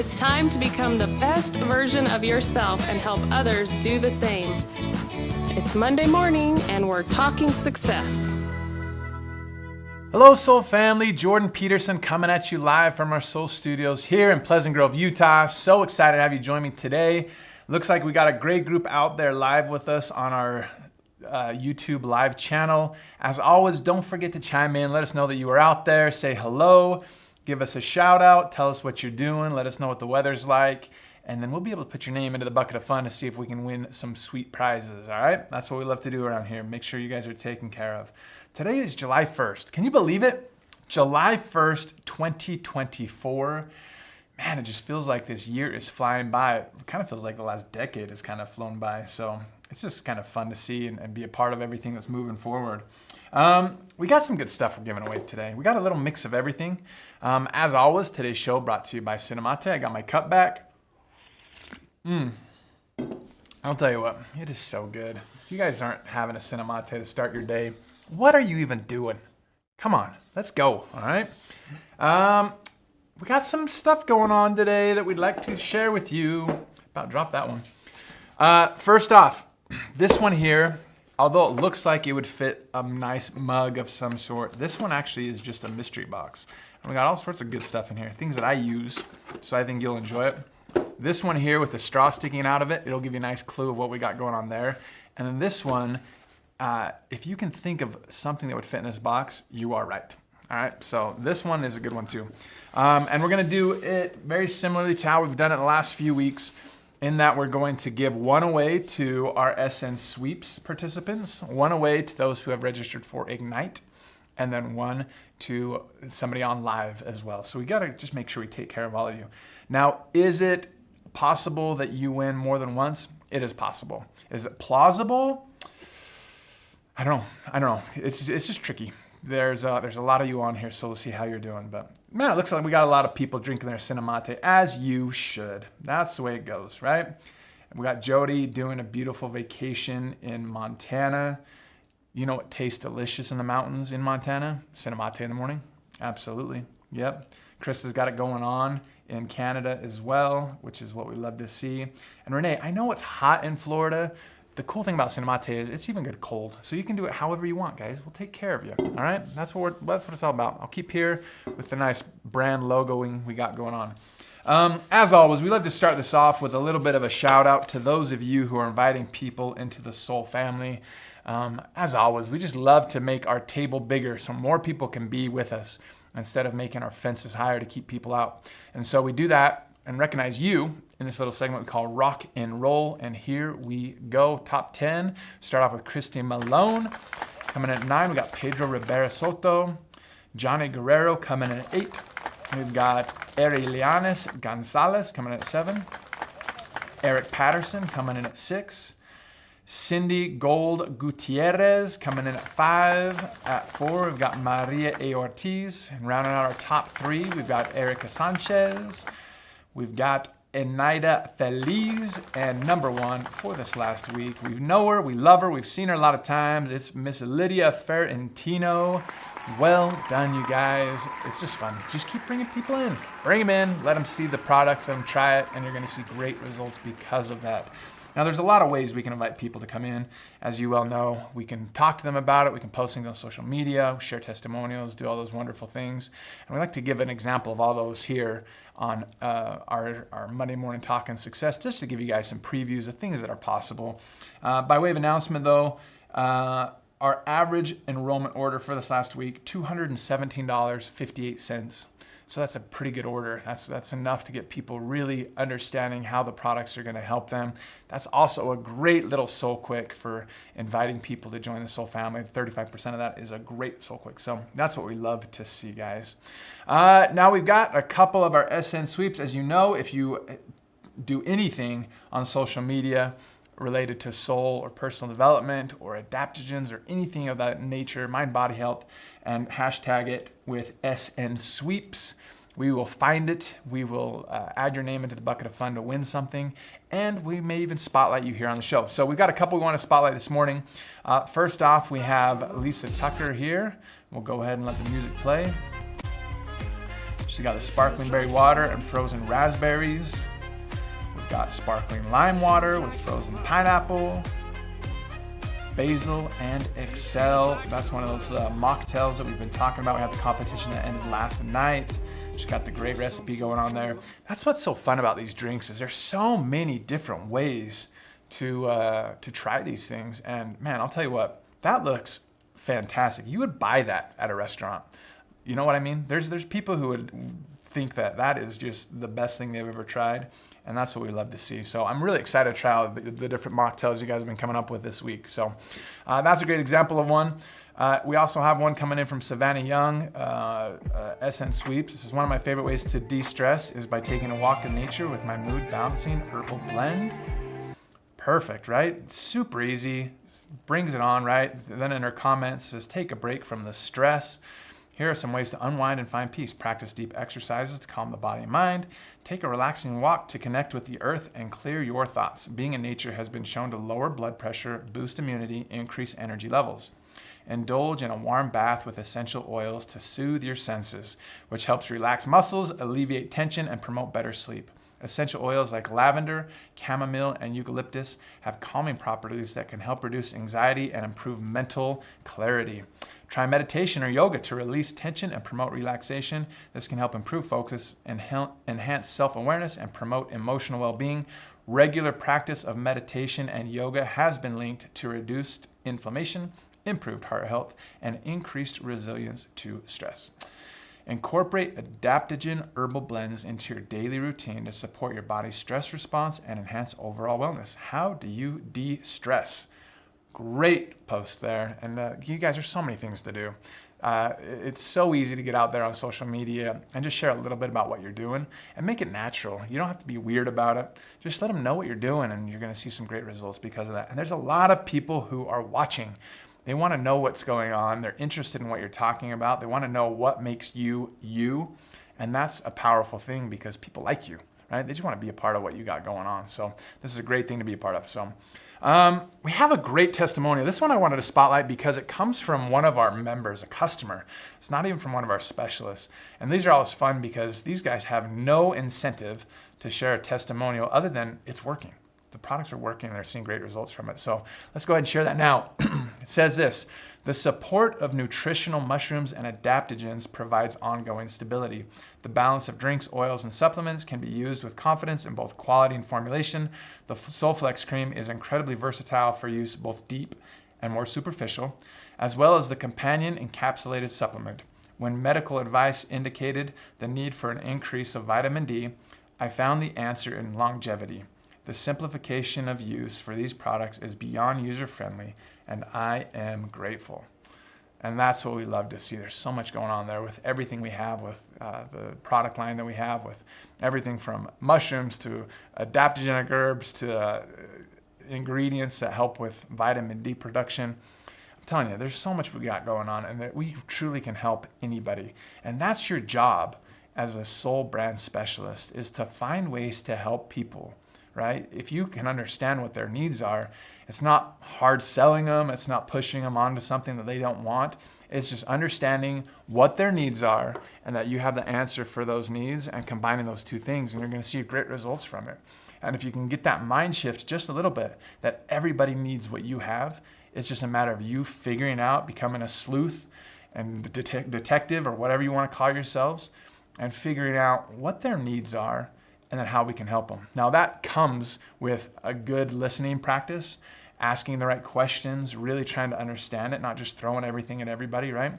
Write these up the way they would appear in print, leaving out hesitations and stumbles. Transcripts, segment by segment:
It's time to become the best version of yourself and help others do the same. It's Monday morning and we're talking success. Hello, Soul family. Jordan Peterson coming at you live from our Soul Studios here in Pleasant Grove, Utah. So excited to have you join me today. Looks like we got a great group out there live with us on our YouTube live channel. As always, don't forget to chime in. Let us know that you are out there. Say hello. Give us a shout out. Tell us what you're doing. Let us know what the weather's like. And then we'll be able to put your name into the bucket of fun to see if we can win some sweet prizes. All right? That's what we love to do around here. Make sure you guys are taken care of. Today is July 1st. Can you believe it? July 1st, 2024. Man, it just feels like this year is flying by. It kind of feels like the last decade has kind of flown by. So it's just kind of fun to see and be a part of everything that's moving forward. We got some good stuff we're giving away today. We got a little mix of everything. As always, today's show brought to you by Cinemate. I got my cup back. I'll tell you what, it is so good. If you guys aren't having a Cinemate to start your day, what are you even doing? Come on, let's go, all right? We got some stuff going on today that we'd like to share with you. About dropped that one. First off, this one here, although it looks like it would fit a nice mug of some sort, this one actually is just a mystery box. And we got all sorts of good stuff in here, things that I use, so I think you'll enjoy it. This one here with the straw sticking out of it, it'll give you a nice clue of what we got going on there. And then this one, if you can think of something that would fit in this box, you are right. All right, so this one is a good one too. And we're gonna do it very similarly to how we've done it the last few weeks, in that we're going to give one away to our SN Sweeps participants, one away to those who have registered for Ignite, and then one to somebody on live as well. So we gotta just make sure we take care of all of you. Now, is it possible that you win more than once? It is possible. Is it plausible? I don't know. It's just tricky. There's a lot of you on here, so we'll see how you're doing. But man, it looks like we got a lot of people drinking their Cinemate, as you should. That's the way it goes, right? We got Jody doing a beautiful vacation in Montana. You know what tastes delicious in the mountains in Montana? Cinemate in the morning. Absolutely. Yep. Chris has got it going on in Canada as well, which is what we love to see. And Renee, I know it's hot in Florida. The cool thing about Cinemate is it's even good cold. So you can do it however you want, guys. We'll take care of you. All right? That's what it's all about. I'll keep here with the nice brand logoing we got going on. As always, we love to start this off with a little bit of a shout out to those of you who are inviting people into the Soul family. As always, we just love to make our table bigger so more people can be with us instead of making our fences higher to keep people out. And so we do that and recognize you in this little segment we call Rock and Roll. And here we go. Top 10. Start off with Christy Malone. Coming in at 9, we got Pedro Rivera Soto. Johnny Guerrero coming in at 8. We've got Aurelianis Gonzalez coming in at 7. Eric Patterson coming in at 6. Cindy Gold Gutierrez coming in at 5. At 4, we've got Maria A. Ortiz. And rounding out our top 3, we've got Erica Sanchez. We've got Enaida Feliz. And number 1 for this last week, we know her, we love her, we've seen her a lot of times. It's Miss Lydia Ferentino. Well done, you guys. It's just fun. Just keep bringing people in. Bring them in, let them see the products, let them try it, and you're going to see great results because of that. Now, there's a lot of ways we can invite people to come in. As you well know, we can talk to them about it. We can post things on social media, share testimonials, do all those wonderful things. And we like to give an example of all those here on our Monday Morning Talk and Success, just to give you guys some previews of things that are possible. By way of announcement, though, our average enrollment order for this last week, $217.58. So that's a pretty good order. That's enough to get people really understanding how the products are going to help them. That's also a great little Soul Quick for inviting people to join the Soul family. 35% of that is a great Soul Quick. So that's what we love to see, guys. Now we've got a couple of our SN Sweeps. As you know, if you do anything on social media related to soul or personal development or adaptogens or anything of that nature, mind, body health, and hashtag it with SN Sweeps. We will find it. We will add your name into the bucket of fun to win something. And we may even spotlight you here on the show. So we've got a couple we want to spotlight this morning. First off, we have Lisa Tucker here. We'll go ahead and let the music play. She's got the sparkling berry water and frozen raspberries. We've got sparkling lime water with frozen pineapple, basil, and Excel. That's one of those mocktails that we've been talking about. We had the competition that ended last night. She's got the great recipe going on there. That's what's so fun about these drinks is there's so many different ways to try these things. And man, I'll tell you what, that looks fantastic. You would buy that at a restaurant. You know what I mean? There's people who would think that that is just the best thing they've ever tried. And that's what we love to see. So I'm really excited to try out the different mocktails you guys have been coming up with this week. So that's a great example of one. We also have one coming in from Savannah Young, SN Sweeps. This is one of my favorite ways to de-stress is by taking a walk in nature with my mood balancing herbal blend. Perfect, right? It's super easy, brings it on, right? Then in her comments says, take a break from the stress. Here are some ways to unwind and find peace. Practice deep exercises to calm the body and mind. Take a relaxing walk to connect with the earth and clear your thoughts. Being in nature has been shown to lower blood pressure, boost immunity, increase energy levels. Indulge in a warm bath with essential oils to soothe your senses, which helps relax muscles, alleviate tension, and promote better sleep. Essential oils like lavender, chamomile, and eucalyptus have calming properties that can help reduce anxiety and improve mental clarity. Try meditation or yoga to release tension and promote relaxation. This can help improve focus, enhance self-awareness, and promote emotional well-being. Regular practice of meditation and yoga has been linked to reduced inflammation, improved heart health, and increased resilience to stress. Incorporate adaptogen herbal blends into your daily routine to support your body's stress response and enhance overall wellness. How do you de-stress? Great post there. And you guys, there's so many things to do. It's so easy to get out there on social media and just share a little bit about what you're doing and make it natural. You don't have to be weird about it. Just let them know what you're doing and you're going to see some great results because of that. And there's a lot of people who are watching. They want to know what's going on. They're interested in what you're talking about. They want to know what makes you, you. And that's a powerful thing because people like you, right? They just want to be a part of what you got going on. So this is a great thing to be a part of. So we have a great testimonial. This one I wanted to spotlight because it comes from one of our members, a customer. It's not even from one of our specialists. And these are always fun because these guys have no incentive to share a testimonial other than it's working. The products are working and they're seeing great results from it. So let's go ahead and share that now. It says this: the support of nutritional mushrooms and adaptogens provides ongoing stability. The balance of drinks, oils, and supplements can be used with confidence in both quality and formulation. The Solflex cream is incredibly versatile for use both deep and more superficial, as well as the companion encapsulated supplement. When medical advice indicated the need for an increase of vitamin D, I found the answer in longevity. The simplification of use for these products is beyond user-friendly, and I am grateful. And that's what we love to see. There's so much going on there with everything we have, with the product line that we have, with everything from mushrooms to adaptogenic herbs to ingredients that help with vitamin D production. I'm telling you, there's so much we got going on, and that we truly can help anybody. And that's your job as a soul brand specialist, is to find ways to help people. Right? If you can understand what their needs are, it's not hard selling them. It's not pushing them onto something that they don't want. It's just understanding what their needs are and that you have the answer for those needs and combining those two things, and you're going to see great results from it. And if you can get that mind shift just a little bit, that everybody needs what you have, it's just a matter of you figuring out, becoming a sleuth and detective or whatever you want to call yourselves, and figuring out what their needs are and then how we can help them. Now that comes with a good listening practice, asking the right questions, really trying to understand it, not just throwing everything at everybody, right?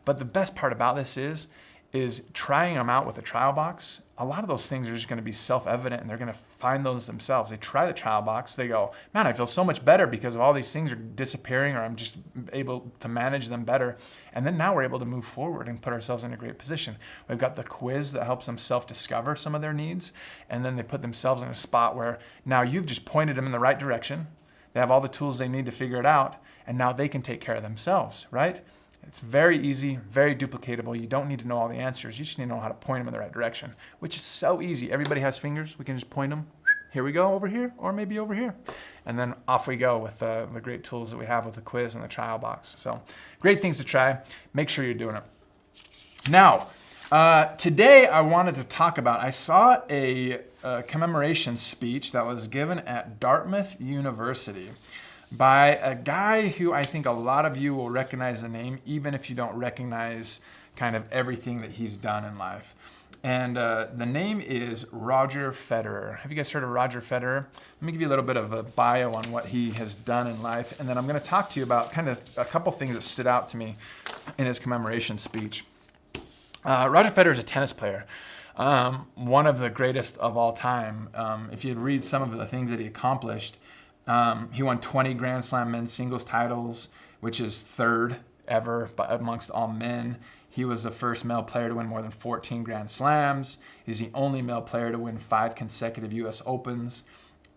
But the best part about this is trying them out with a trial box. A lot of those things are just gonna be self-evident and they're gonna find those themselves. They try the trial box, they go, man, I feel so much better because of all these things are disappearing, or I'm just able to manage them better. And then now we're able to move forward and put ourselves in a great position. We've got the quiz that helps them self-discover some of their needs. And then they put themselves in a spot where now you've just pointed them in the right direction. They have all the tools they need to figure it out. And now they can take care of themselves, right? It's very easy, very duplicatable. You don't need to know all the answers. You just need to know how to point them in the right direction, which is so easy. Everybody has fingers. We can just point them. Here we go, over here, or maybe over here. And then off we go with the great tools that we have with the quiz and the trial box. So great things to try. Make sure you're doing it. Now, Today, I wanted to talk about, I saw a commemoration speech that was given at Dartmouth University by a guy who I think a lot of you will recognize the name, even if you don't recognize kind of everything that he's done in life. And the name is Roger Federer. Have you guys heard of Roger Federer? Let me give you a little bit of a bio on what he has done in life, and then I'm going to talk to you about kind of a couple things that stood out to me in his commemoration speech. Roger Federer is a tennis player, one of the greatest of all time. If you read some of the things that he accomplished, he won 20 Grand Slam men's singles titles, which is third ever amongst all men. He was the first male player to win more than 14 Grand Slams. He's the only male player to win 5 consecutive U.S. Opens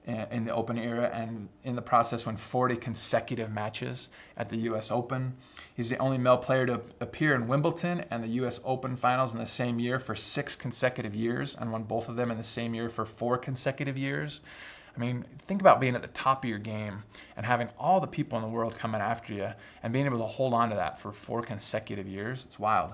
in the Open era, and in the process won 40 consecutive matches at the U.S. Open. He's the only male player to appear in Wimbledon and the U.S. Open finals in the same year for 6 consecutive years, and won both of them in the same year for 4 consecutive years. I mean, think about being at the top of your game and having all the people in the world coming after you and being able to hold on to that for 4 consecutive years. It's wild.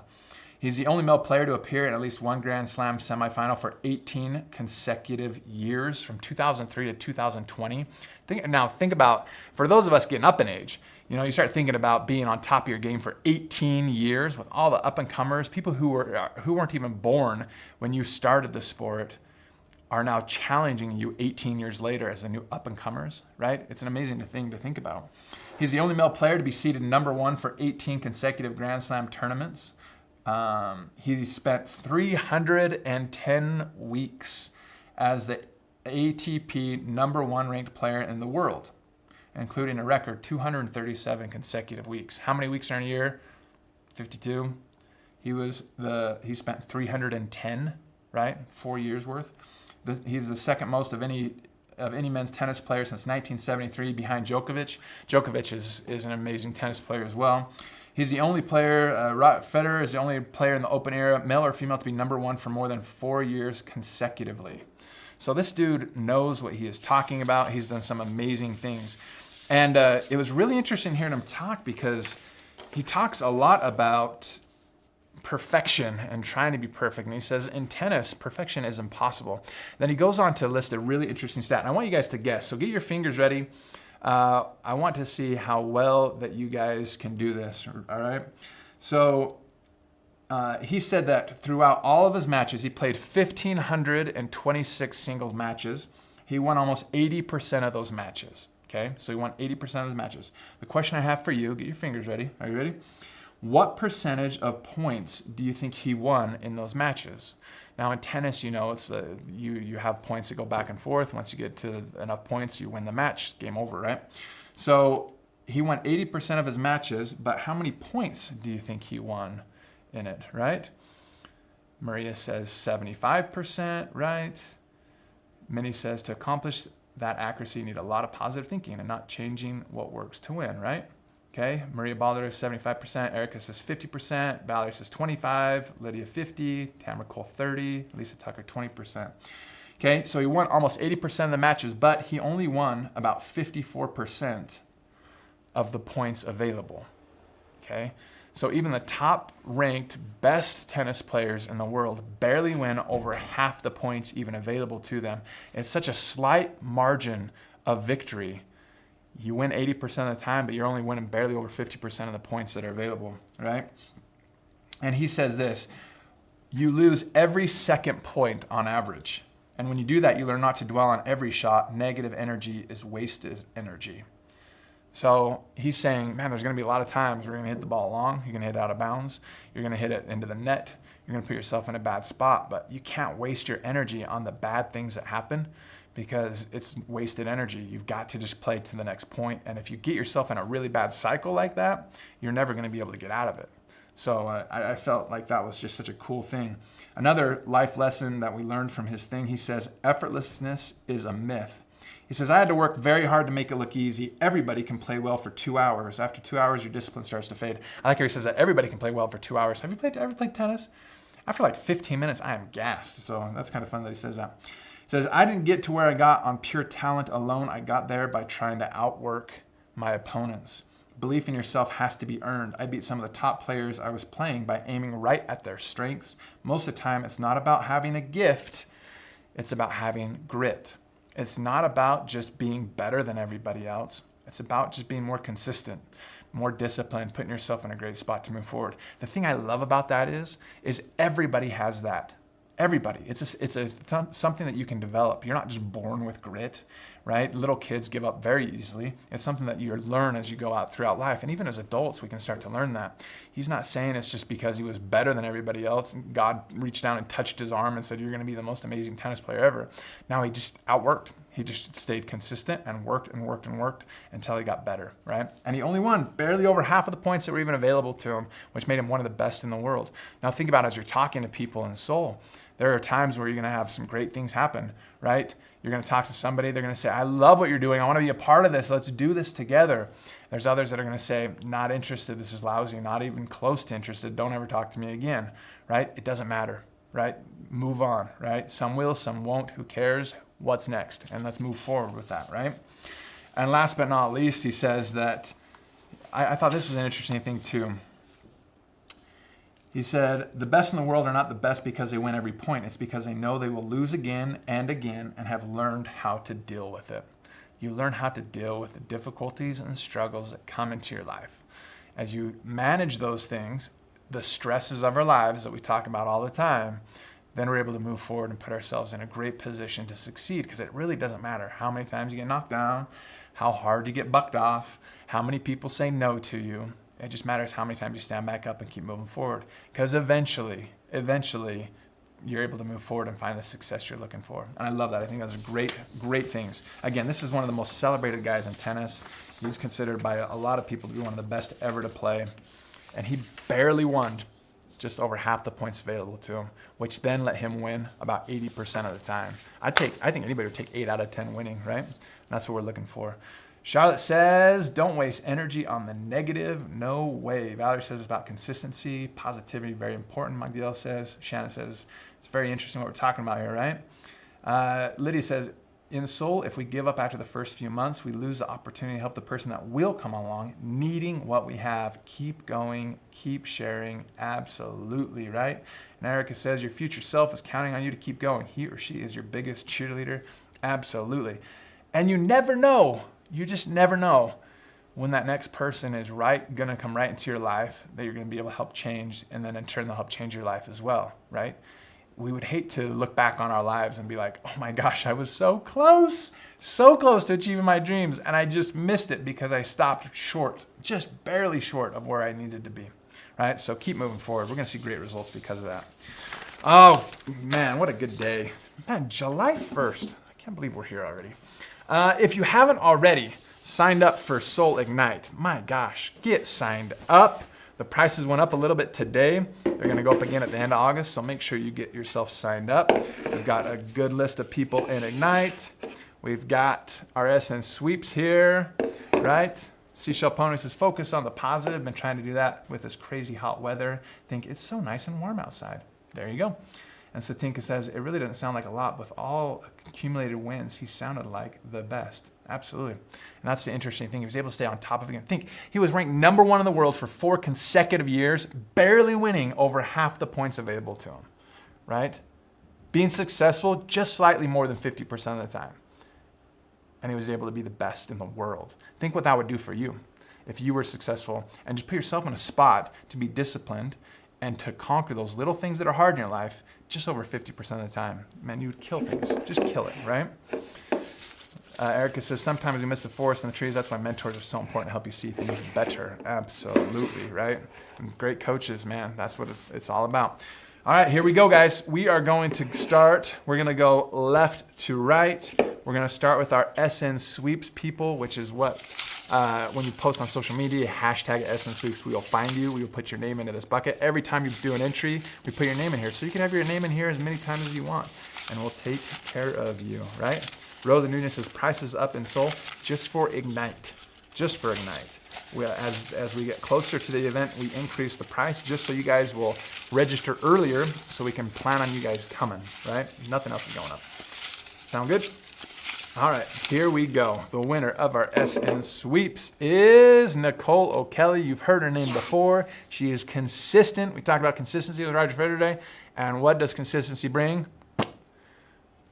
He's the only male player to appear in at least one Grand Slam semifinal for 18 consecutive years, from 2003 to 2020. Think about, for those of us getting up in age, you start thinking about being on top of your game for 18 years with all the up-and-comers, people who weren't even born when you started the sport are now challenging you 18 years later as the new up-and-comers, right? It's an amazing thing to think about. He's the only male player to be seeded number 1 for 18 consecutive Grand Slam tournaments. He spent 310 weeks as the ATP number 1 ranked player in the world, including a record 237 consecutive weeks. How many weeks are in a year? 52. He spent 310, right? 4 years worth. He's the second most of any men's tennis player since 1973, behind Djokovic. Djokovic is an amazing tennis player as well. He's the only player, Federer is the only player in the Open era, male or female, to be number 1 for more than 4 years consecutively. So this dude knows what he is talking about. He's done some amazing things. And it was really interesting hearing him talk, because he talks a lot about perfection and trying to be perfect. And he says, in tennis, perfection is impossible. Then he goes on to list a really interesting stat. And I want you guys to guess. So get your fingers ready. I want to see how well that you guys can do this, all right? So he said that throughout all of his matches, he played 1,526 singles matches. He won almost 80% of those matches, okay? So he won 80% of his matches. The question I have for you, get your fingers ready. Are you ready? What percentage of points do you think he won in those matches? Now in tennis, it's you have points that go back and forth. Once you get to enough points, you win the match. Game over, right? So he won 80% of his matches, but how many points do you think he won in it, right? Maria says 75%, right? Minnie says to accomplish that accuracy, you need a lot of positive thinking and not changing what works to win, right? Okay, Maria Balder is 75%, Erica says 50%, Valerie says 25%, Lydia 50%, Tamara Cole 30%, Lisa Tucker 20%. Okay, so he won almost 80% of the matches, but he only won about 54% of the points available. Okay, so even the top-ranked best tennis players in the world barely win over half the points even available to them. It's such a slight margin of victory. You win 80% of the time, but you're only winning barely over 50% of the points that are available, right? And he says this, you lose every second point on average. And when you do that, you learn not to dwell on every shot. Negative energy is wasted energy. So he's saying, man, there's going to be a lot of times where you're going to hit the ball long, you're going to hit it out of bounds, you're going to hit it into the net, you're going to put yourself in a bad spot, but you can't waste your energy on the bad things that happen, because it's wasted energy. You've got to just play to the next point. And if you get yourself in a really bad cycle like that, you're never going to be able to get out of it. So I felt like that was just such a cool thing. Another life lesson that we learned from his thing, he says, effortlessness is a myth. He says, I had to work very hard to make it look easy. Everybody can play well for 2 hours. After 2 hours, your discipline starts to fade. I like how he says that everybody can play well for 2 hours. Have you ever played tennis? After like 15 minutes, I am gassed. So that's kind of fun that he says that. He says, I didn't get to where I got on pure talent alone. I got there by trying to outwork my opponents. Belief in yourself has to be earned. I beat some of the top players I was playing by aiming right at their strengths. Most of the time, it's not about having a gift. It's about having grit. It's not about just being better than everybody else. It's about just being more consistent, more disciplined, putting yourself in a great spot to move forward. The thing I love about that is everybody has that. Everybody. It's something that you can develop. You're not just born with grit, right? Little kids give up very easily. It's something that you learn as you go out throughout life. And even as adults, we can start to learn that. He's not saying it's just because he was better than everybody else and God reached down and touched his arm and said, you're going to be the most amazing tennis player ever. Now he just outworked. He just stayed consistent and worked and worked and worked until he got better, right? And he only won barely over half of the points that were even available to him, which made him one of the best in the world. Now think about it as you're talking to people in Seoul. There are times where you're going to have some great things happen, right? You're going to talk to somebody. They're going to say, I love what you're doing. I want to be a part of this. Let's do this together. There's others that are going to say, not interested. This is lousy. Not even close to interested. Don't ever talk to me again, right? It doesn't matter, right? Move on, right? Some will, some won't. Who cares? What's next? And let's move forward with that, right? And last but not least, he says that, I thought this was an interesting thing too. He said, the best in the world are not the best because they win every point. It's because they know they will lose again and again and have learned how to deal with it. You learn how to deal with the difficulties and struggles that come into your life. As you manage those things, the stresses of our lives that we talk about all the time, then we're able to move forward and put ourselves in a great position to succeed, because it really doesn't matter how many times you get knocked down, how hard you get bucked off, how many people say no to you. It just matters how many times you stand back up and keep moving forward, because eventually, you're able to move forward and find the success you're looking for. And I love that. I think those are great things. Again, this is one of the most celebrated guys in tennis. He's considered by a lot of people to be one of the best ever to play. And he barely won just over half the points available to him, which then let him win about 80% of the time. I think anybody would take 8 out of 10 winning, right? And that's what we're looking for. Charlotte says, don't waste energy on the negative. No way. Valerie says it's about consistency, positivity, very important. Magdiel says, Shannon says, it's very interesting what we're talking about here, right? Lydia says, in Seoul, if we give up after the first few months, we lose the opportunity to help the person that will come along needing what we have. Keep going, keep sharing. Absolutely, right? And Erica says, your future self is counting on you to keep going. He or she is your biggest cheerleader. Absolutely. And you never know. You just never know when that next person is going to come right into your life that you're going to be able to help change, and then in turn they'll help change your life as well, right? We would hate to look back on our lives and be like, oh my gosh, I was so close to achieving my dreams, and I just missed it because I stopped short, just barely short of where I needed to be, right? So keep moving forward. We're going to see great results because of that. Oh man, what a good day. Man, July 1st. I can't believe we're here already. If you haven't already signed up for Seoul Ignite, my gosh, get signed up. The prices went up a little bit today. They're going to go up again at the end of August, so make sure you get yourself signed up. We've got a good list of people in Ignite. We've got our SN sweeps here, right? Seashell Pony says, focus on the positive. Been trying to do that with this crazy hot weather. Think it's so nice and warm outside. There you go. And Satinka says, it really doesn't sound like a lot. With all accumulated wins, he sounded like the best. Absolutely. And that's the interesting thing. He was able to stay on top of it. Think, he was ranked number 1 in the world for 4 consecutive years, barely winning over half the points available to him, right? Being successful just slightly more than 50% of the time. And he was able to be the best in the world. Think what that would do for you if you were successful and just put yourself in a spot to be disciplined and to conquer those little things that are hard in your life just over 50% of the time. Man, you would kill things. Just kill it, right? Erica says, sometimes you miss the forest and the trees. That's why mentors are so important to help you see things better. Absolutely, right? And great coaches, man. That's what it's all about. All right, here we go, guys. We are going to start. We're going to go left to right. We're going to start with our SN Sweeps people, which is what, when you post on social media, hashtag SN Sweeps, we will find you. We will put your name into this bucket. Every time you do an entry, we put your name in here. So you can have your name in here as many times as you want, and we'll take care of you, right? Rosa Nunez says, prices up in Seoul just for Ignite. Just for Ignite. As we get closer to the event, we increase the price just so you guys will register earlier so we can plan on you guys coming, right? Nothing else is going up. Sound good? All right, here we go. The winner of our SN sweeps is Nicole O'Kelly. You've heard her name before. She is consistent. We talked about consistency with Roger Federer today. And what does consistency bring?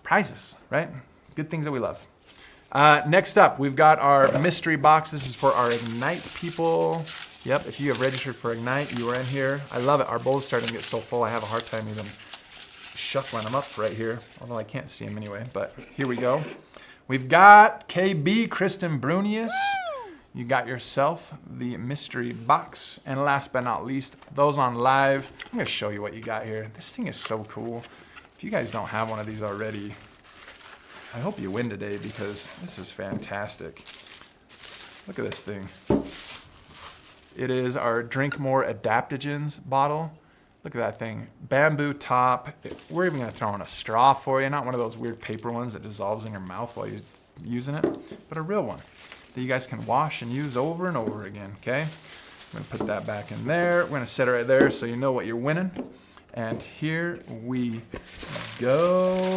Prizes, right? Good things that we love. Next up, we've got our mystery box. This is for our Ignite people. Yep, if you have registered for Ignite, you are in here. I love it. Our bowl's starting to get so full, I have a hard time even shuffling them up right here. Although I can't see them anyway, but here we go. We've got KB, Kristen Brunius. You got yourself the mystery box. And last but not least, those on live. I'm going to show you what you got here. This thing is so cool. If you guys don't have one of these already, I hope you win today because this is fantastic. Look at this thing. It is our Drink More Adaptogens bottle. Look at that thing. Bamboo top. We're even going to throw in a straw for you. Not one of those weird paper ones that dissolves in your mouth while you're using it, but a real one that you guys can wash and use over and over again, okay? I'm going to put that back in there. We're going to set it right there so you know what you're winning. And here we go.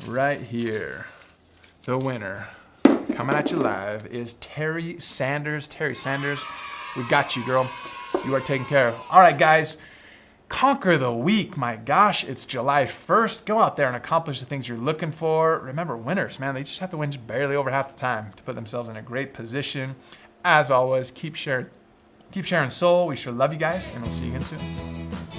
Right here. The winner, coming at you live, is Terry Sanders. Terry Sanders, we got you, girl. You are taken care of. All right, guys, conquer the week. My gosh, it's July 1st. Go out there and accomplish the things you're looking for. Remember, winners, man, they just have to win just barely over half the time to put themselves in a great position. As always, keep sharing soul. We sure love you guys, and we'll see you again soon.